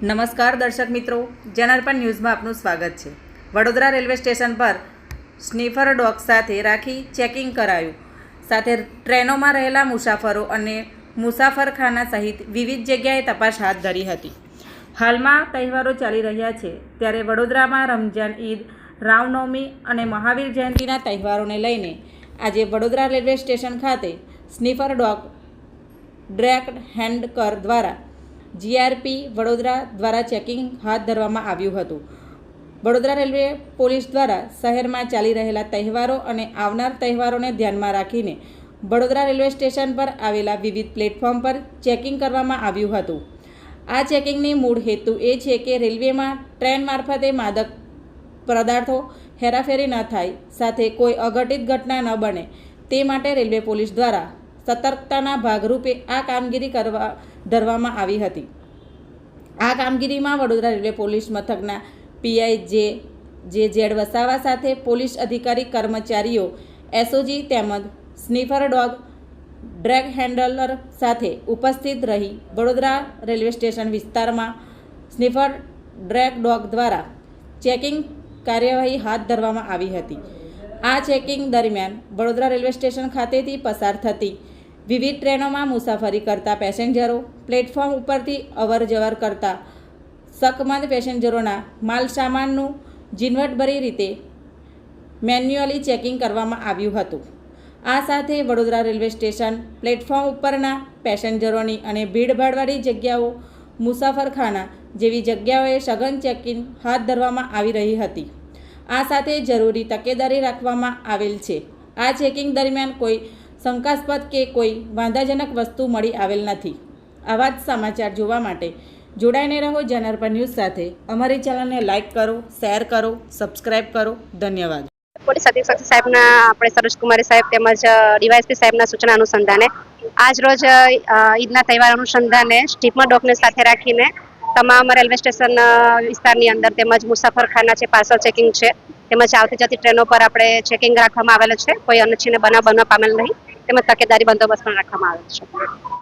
નમસ્કાર દર્શક મિત્રો, જનાર્પણ ન્યૂઝમાં આપનું સ્વાગત છે। વડોદરા રેલવે સ્ટેશન પર સ્નીફર ડોગ સાથે રાખી ચેકિંગ કરાયું। સાથે ટ્રેનોમાં રહેલા મુસાફરો અને મુસાફરખાના સહિત વિવિધ જગ્યાએ તપાસ હાથ ધરી હતી। હાલમાં તહેવારો ચાલી રહ્યા છે, ત્યારે વડોદરામાં રમઝાન, ઈદ, રામનવમી અને મહાવીર જયંતિના તહેવારોને લઈને આજે વડોદરા રેલવે સ્ટેશન ખાતે સ્નીફર ડોગ ડ્રેગ હેન્ડકર દ્વારા જીઆરપી વડોદરા દ્વારા ચેકિંગ હાથ ધરવામાં આવ્યું હતું। વડોદરા રેલવે પોલીસ દ્વારા શહેરમાં ચાલી રહેલા તહેવારો અને આવનાર તહેવારોને ધ્યાનમાં રાખીને વડોદરા રેલવે સ્ટેશન પર આવેલા વિવિધ પ્લેટફોર્મ પર ચેકિંગ કરવામાં આવ્યું હતું। આ ચેકિંગની મૂળ હેતુ એ છે કે રેલવેમાં ટ્રેન મારફતે માદક પદાર્થો હેરાફેરી ન થાય, સાથે કોઈ અઘટિત ઘટના ન બને તે માટે રેલવે પોલીસ દ્વારા સતર્કતાના ભાગરૂપે આ કામગીરી ધરવામાં આવી હતી। આ કામગીરીમાં વડોદરા રેલવે પોલીસ મથકના પીઆઈ જે વસાવા સાથે પોલીસ અધિકારી, કર્મચારીઓ, એસઓજી તેમજ સ્નીફર ડોગ ડ્રેગ હેન્ડલર સાથે ઉપસ્થિત રહી વડોદરા રેલવે સ્ટેશન વિસ્તારમાં સ્નીફર ડ્રેગ ડોગ દ્વારા ચેકિંગ કાર્યવાહી હાથ ધરવામાં આવી હતી। આ ચેકિંગ દરમિયાન વડોદરા રેલવે સ્ટેશન ખાતેથી પસાર થતી વિવિધ ટ્રેનોમાં મુસાફરી કરતા પેસેન્જરો, પ્લેટફોર્મ ઉપરથી અવર જવર કરતા શકમંદ પેસેન્જરોના માલ સામાનનું ઝીણવટભરી રીતે મેન્યુઅલી ચેકિંગ કરવામાં આવ્યું હતું। આ સાથે વડોદરા રેલવે સ્ટેશન પ્લેટફોર્મ ઉપરના પેસેન્જરોની અને ભીડભાડવાળી જગ્યાઓ, મુસાફરખાના જેવી જગ્યાઓએ સઘન ચેકિંગ હાથ ધરવામાં આવી રહી હતી। આ સાથે જરૂરી તકેદારી રાખવામાં આવેલ છે। આ ચેકિંગ દરમિયાન કોઈ શંકાસ્પદ કે કોઈ વાંધાજનક વસ્તુ મળી આવેલ નથી। આવા જ સમાચાર જોવા માટે જોડાઈને રહો જનાર્પણ ન્યૂઝ સાથે। અમારી ચેનલને લાઇક કરો, શેર કરો, સબસ્ક્રાઇબ કરો। ધન્યવાદ। પોલીસ અધિક્ષક સાહેબના આપણે સરોજકુમારી સાહેબ તેમજ ડીવાયએસપી સાહેબના સૂચના અનુસંધાને આજ રોજ ઈદના તહેવાર અનુસંધાને સ્ટીમર ડોગને સાથે રાખીને તમામ રેલવે સ્ટેશન વિસ્તારની અંદર તેમજ મુસાફરખાના છે, પાર્સલ ચેકિંગ છે, તેમજ આવતી જતી ટ્રેનો પર આપણે ચેકિંગ રાખવામાં આવેલ છે। કોઈ અનિચ્છનીય બનાવ બનવા પામેલ નહીં, તેમજ તકેદારી બંદોબસ્ત પણ રાખવામાં આવેલ છે।